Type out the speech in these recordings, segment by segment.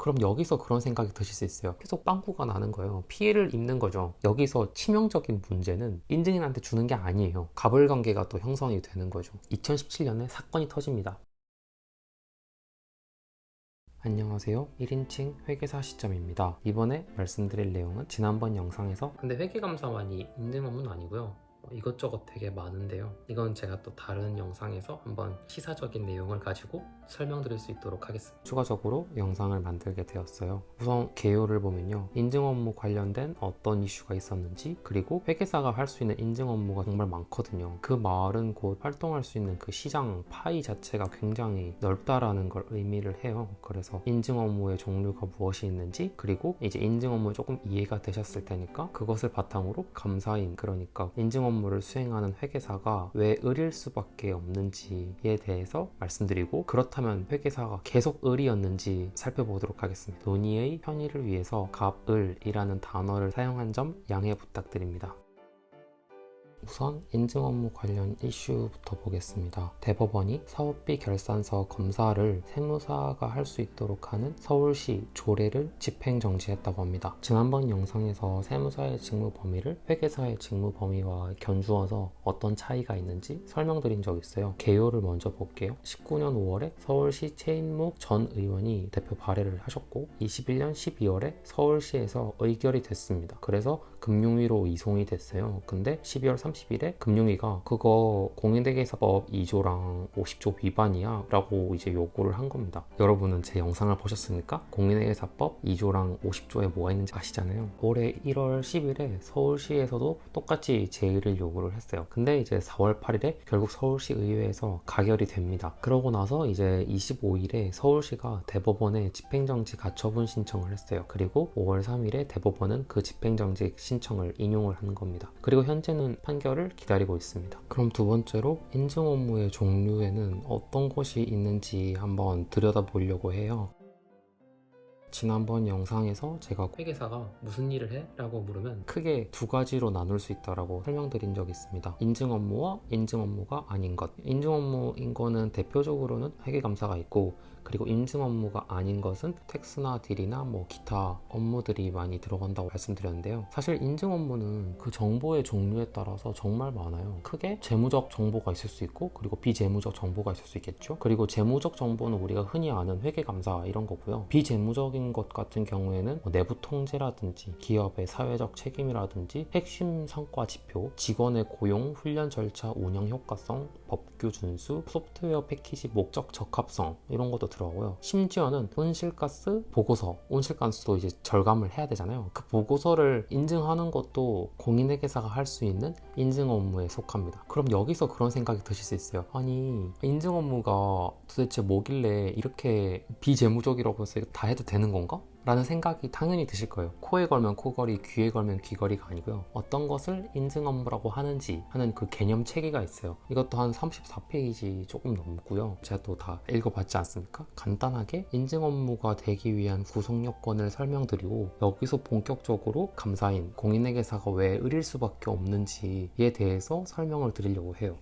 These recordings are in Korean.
그럼 여기서 그런 생각이 드실 수 있어요. 계속 빵꾸가 나는 거예요. 피해를 입는 거죠. 여기서 치명적인 문제는 인증인한테 주는 게 아니에요. 가불관계가 또 형성이 되는 거죠. 2017년에 사건이 터집니다. 안녕하세요. 1인칭 회계사 시점입니다. 이번에 말씀드릴 내용은 지난번 영상에서 근데 회계감사만이 인증 업무는 아니고요. 이것저것 되게 많은데요. 이건 제가 또 다른 영상에서 한번 시사적인 내용을 가지고 설명드릴 수 있도록 하겠습니다. 추가적으로 영상을 만들게 되었어요. 우선 개요를 보면요. 인증 업무 관련된 어떤 이슈가 있었는지, 그리고 회계사가 할 수 있는 인증 업무가 정말 많거든요. 그 마을은 곧 활동할 수 있는 그 시장 파이 자체가 굉장히 넓다라는 걸 의미를 해요. 그래서 인증 업무의 종류가 무엇이 있는지, 그리고 이제 인증 업무 조금 이해가 되셨을 테니까 그것을 바탕으로 감사인, 그러니까 인증 업무를 수행하는 회계사가 왜 을일 수밖에 없는지에 대해서 말씀드리고, 그렇다면 회계사가 계속 을이었는지 살펴보도록 하겠습니다. 논의의 편의를 위해서 갑을이라는 단어를 사용한 점 양해 부탁드립니다. 우선 인증 업무 관련 이슈부터 보겠습니다. 대법원이 사업비 결산서 검사를 세무사가 할 수 있도록 하는 서울시 조례를 집행 정지했다고 합니다. 지난번 영상에서 세무사의 직무 범위를 회계사의 직무 범위와 견주어서 어떤 차이가 있는지 설명드린 적 있어요. 개요를 먼저 볼게요. 19년 5월에 서울시 최인묵 전 의원이 대표 발의를 하셨고, 21년 12월에 서울시에서 의결이 됐습니다. 그래서 금융위로 이송이 됐어요. 근데 12월 30일에 금융위가 그거 공인회계사법 2조랑 50조 위반이야 라고 이제 요구를 한 겁니다. 여러분은 제 영상을 보셨습니까? 공인회계사법 2조랑 50조에 뭐가 있는지 아시잖아요. 올해 1월 10일에 서울시에서도 똑같이 제의를 요구를 했어요. 근데 이제 4월 8일에 결국 서울시 의회에서 가결이 됩니다. 그러고 나서 이제 25일에 서울시가 대법원에 집행정지 가처분 신청을 했어요. 그리고 5월 3일에 대법원은 그 집행정지 신청을 인용을 한 겁니다. 그리고 현재는 판결을 기다리고 있습니다. 그럼 두 번째로 인증 업무의 종류에는 어떤 것이 있는지 한번 들여다보려고 해요. 지난번 영상에서 제가 회계사가 무슨 일을 해? 라고 물으면 크게 두 가지로 나눌 수 있다고 설명드린 적이 있습니다. 인증 업무와 인증 업무가 아닌 것. 인증 업무인 거는 대표적으로는 회계감사가 있고, 그리고 인증 업무가 아닌 것은 텍스나 딜이나 뭐 기타 업무들이 많이 들어간다고 말씀드렸는데요. 사실 인증 업무는 그 정보의 종류에 따라서 정말 많아요. 크게 재무적 정보가 있을 수 있고, 그리고 비재무적 정보가 있을 수 있겠죠. 그리고 재무적 정보는 우리가 흔히 아는 회계감사 이런 거고요. 비재무적인 것 같은 경우에는 뭐 내부 통제라든지 기업의 사회적 책임이라든지 핵심 성과 지표, 직원의 고용, 훈련 절차, 운영 효과성, 법규 준수, 소프트웨어 패키지 목적 적합성 이런 것도 들어가고요. 심지어는 온실가스 보고서, 온실가스도 이제 절감을 해야 되잖아요. 그 보고서를 인증하는 것도 공인회계사가 할 수 있는 인증 업무에 속합니다. 그럼 여기서 그런 생각이 드실 수 있어요. 아니, 인증 업무가 도대체 뭐길래 이렇게 비재무적이라고 해서 다 해도 되는 건가? 라는 생각이 당연히 드실 거예요. 코에 걸면 코걸이, 귀에 걸면 귀걸이가 아니고요. 어떤 것을 인증 업무라고 하는지 하는 그 개념 체계가 있어요. 이것도 한 34페이지 조금 넘고요. 제가 또 다 읽어봤지 않습니까? 간단하게 인증 업무가 되기 위한 구성 요건을 설명드리고, 여기서 본격적으로 감사인, 공인회계사가 왜 을일 수밖에 없는지에 대해서 설명을 드리려고 해요.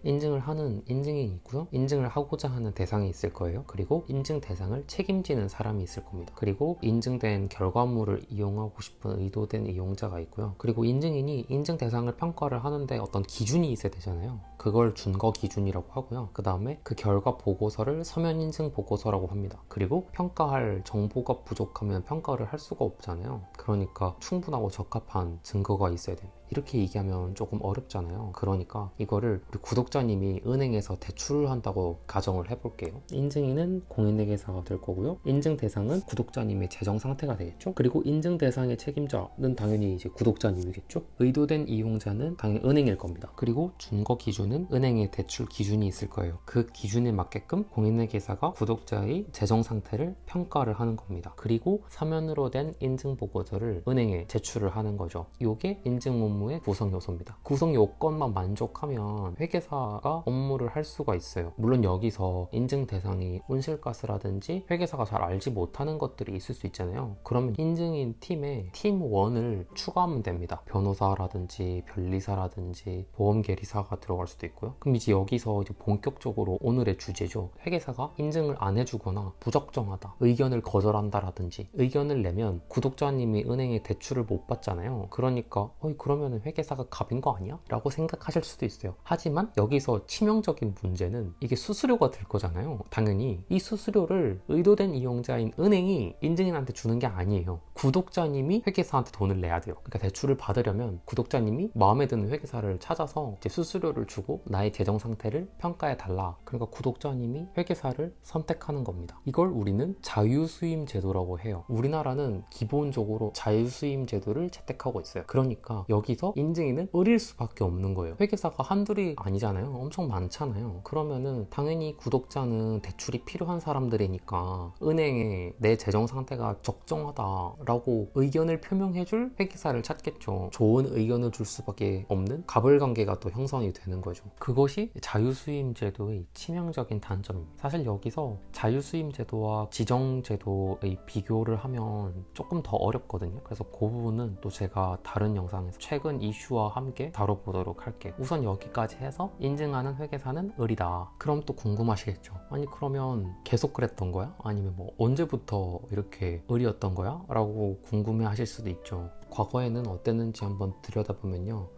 인증을 하는 인증인이 있고요. 인증을 하고자 하는 대상이 있을 거예요. 그리고 인증 대상을 책임지는 사람이 있을 겁니다. 그리고 인증된 결과물을 이용하고 싶은 의도된 이용자가 있고요. 그리고 인증인이 인증 대상을 평가를 하는데 어떤 기준이 있어야 되잖아요. 그걸 준거 기준이라고 하고요. 그 다음에 그 결과 보고서를 서면 인증 보고서라고 합니다. 그리고 평가할 정보가 부족하면 평가를 할 수가 없잖아요. 그러니까 충분하고 적합한 증거가 있어야 됩니다. 이렇게 얘기하면 조금 어렵잖아요. 그러니까 이거를 우리 구독자님이 은행에서 대출을 한다고 가정을 해볼게요. 인증인은 공인회계사가 될 거고요. 인증 대상은 구독자님의 재정 상태가 되겠죠. 그리고 인증 대상의 책임자는 당연히 이제 구독자님이겠죠. 의도된 이용자는 당연히 은행일 겁니다. 그리고 준거 기준은 은행의 대출 기준이 있을 거예요. 그 기준에 맞게끔 공인회계사가 구독자의 재정 상태를 평가를 하는 겁니다. 그리고 서면으로 된 인증 보고서를 은행에 제출을 하는 거죠. 이게 인증 업무의 구성 요소입니다. 구성 요건만 만족하면 회계사가 업무를 할 수가 있어요. 물론 여기서 인증 대상이 온실가스라든지 회계사가 잘 알지 못하는 것들이 있을 수 있잖아요. 그러면 인증인 팀에 팀 1을 추가하면 됩니다. 변호사라든지 변리사라든지 보험계리사가 들어갈 수도 수도 있고요. 그럼 이제 여기서 이제 본격적으로 오늘의 주제죠. 회계사가 인증을 안 해주거나 부적정하다, 의견을 거절한다라든지 의견을 내면 구독자님이 은행에 대출을 못 받잖아요. 그러니까 그러면 회계사가 갑인 거 아니야? 라고 생각하실 수도 있어요. 하지만 여기서 치명적인 문제는 이게 수수료가 들 거잖아요. 당연히 이 수수료를 의도된 이용자인 은행이 인증인한테 주는 게 아니에요. 구독자님이 회계사한테 돈을 내야 돼요. 그러니까 대출을 받으려면 구독자님이 마음에 드는 회계사를 찾아서 이제 수수료를 주고 나의 재정 상태를 평가해 달라. 그러니까 구독자님이 회계사를 선택하는 겁니다. 이걸 우리는 자유수임 제도라고 해요. 우리나라는 기본적으로 자유수임 제도를 채택하고 있어요. 그러니까 여기서 인증인은 어릴 수밖에 없는 거예요. 회계사가 한둘이 아니잖아요. 엄청 많잖아요. 그러면은 당연히 구독자는 대출이 필요한 사람들이니까 은행에 내 재정 상태가 적정하다라고 의견을 표명해줄 회계사를 찾겠죠. 좋은 의견을 줄 수밖에 없는 가불관계가 또 형성이 되는 거죠. 그것이 자유수임 제도의 치명적인 단점입니다. 사실 여기서 자유수임 제도와 지정 제도의 비교를 하면 조금 더 어렵거든요. 그래서 그 부분은 또 제가 다른 영상에서 최근 이슈와 함께 다뤄보도록 할게요. 우선 여기까지 해서 인증하는 회계사는 을이다. 그럼 또 궁금하시겠죠. 아니 그러면 계속 그랬던 거야? 아니면 뭐 언제부터 이렇게 을이었던 거야? 라고 궁금해 하실 수도 있죠. 과거에는 어땠는지 한번 들여다보면요.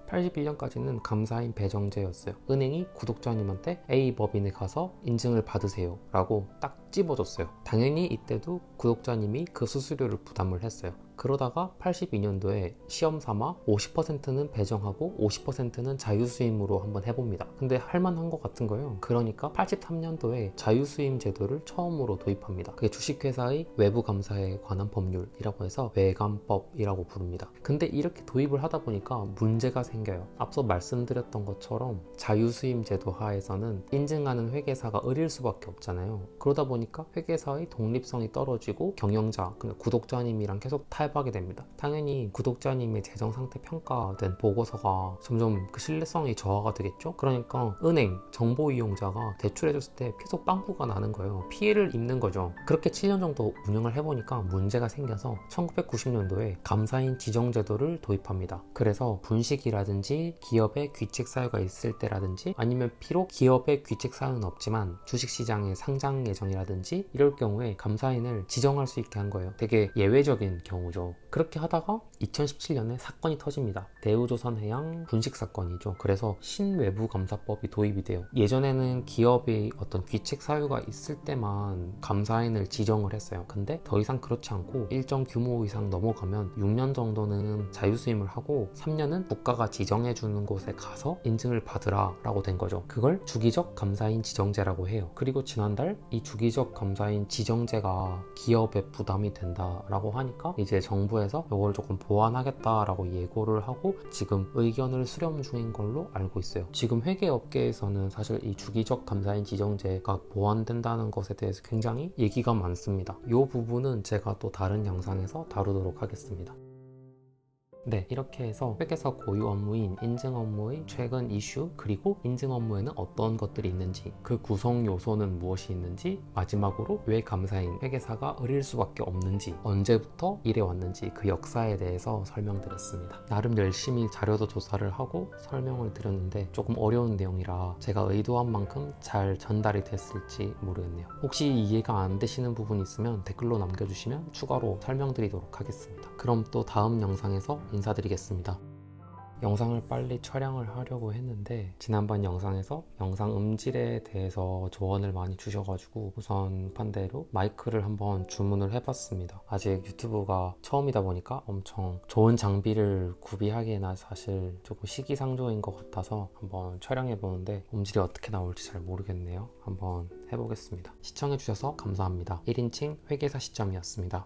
81년까지는 감사인 배정제였어요. 은행이 구독자님한테 A 법인에 가서 인증을 받으세요 라고 딱 찝어줬어요. 당연히 이때도 구독자님이 그 수수료를 부담을 했어요. 그러다가 82년도에 시험 삼아 50%는 배정하고 50%는 자유수임으로 한번 해봅니다. 근데 할만한 것 같은 거예요. 그러니까 83년도에 자유수임 제도를 처음으로 도입합니다. 그게 주식회사의 외부 감사에 관한 법률이라고 해서 외감법이라고 부릅니다. 근데 이렇게 도입을 하다 보니까 문제가 생겨요. 앞서 말씀드렸던 것처럼 자유수임 제도 하에서는 인증하는 회계사가 어릴 수밖에 없잖아요. 그러다 보니까 회계사의 독립성이 떨어지고 경영자, 구독자님이랑 계속 타협하게 됩니다. 당연히 구독자님의 재정 상태 평가된 보고서가 점점 그 신뢰성이 저하가 되겠죠. 그러니까 은행, 정보 이용자가 대출해줬을 때 계속 빵꾸가 나는 거예요. 피해를 입는 거죠. 그렇게 7년 정도 운영을 해보니까 문제가 생겨서 1990년도에 감사인 지정제도를 도입합니다. 그래서 분식이라든지 기업의 귀책 사유가 있을 때라든지 아니면 비록 기업의 귀책 사유는 없지만 주식시장의 상장 예정이라든지 이럴 경우에 감사인을 지정할 수 있게 한 거예요. 되게 예외적인 경우죠. 그렇게 하다가 2017년에 사건이 터집니다. 대우조선해양 분식 사건이죠. 그래서 신외부감사법이 도입이 돼요. 예전에는 기업의 어떤 귀책 사유가 있을 때만 감사인을 지정을 했어요. 근데 더 이상 그렇지 않고 일정 규모 이상 넘어가면 6년 정도는 자유수임을 하고 3년은 국가가 지정해주는 곳에 가서 인증을 받으라 라고 된 거죠. 그걸 주기적 감사인 지정제라고 해요. 그리고 지난달 이 주기적 감사인 지정제가 기업에 부담이 된다라고 하니까 이제 정부에서 이걸 조금 보완하겠다라고 예고를 하고 지금 의견을 수렴 중인 걸로 알고 있어요. 지금 회계업계에서는 사실 이 주기적 감사인 지정제가 보완된다는 것에 대해서 굉장히 얘기가 많습니다. 이 부분은 제가 또 다른 영상에서 다루도록 하겠습니다. 네, 이렇게 해서 회계사 고유 업무인 인증 업무의 최근 이슈 그리고 인증 업무에는 어떤 것들이 있는지 그 구성 요소는 무엇이 있는지 마지막으로 왜 감사인 회계사가 어릴 수밖에 없는지 언제부터 이래 왔는지 그 역사에 대해서 설명드렸습니다. 나름 열심히 자료도 조사를 하고 설명을 드렸는데 조금 어려운 내용이라 제가 의도한 만큼 잘 전달이 됐을지 모르겠네요. 혹시 이해가 안 되시는 부분이 있으면 댓글로 남겨주시면 추가로 설명드리도록 하겠습니다. 그럼 또 다음 영상에서 인사드리겠습니다. 영상을 빨리 촬영을 하려고 했는데 지난번 영상에서 영상 음질에 대해서 조언을 많이 주셔가지고 우선 반대로 마이크를 한번 주문을 해봤습니다. 아직 유튜브가 처음이다 보니까 엄청 좋은 장비를 구비하기에는 사실 조금 시기상조인 것 같아서 한번 촬영해보는데 음질이 어떻게 나올지 잘 모르겠네요. 한번 해보겠습니다. 시청해주셔서 감사합니다. 1인칭 회계사 시점이었습니다.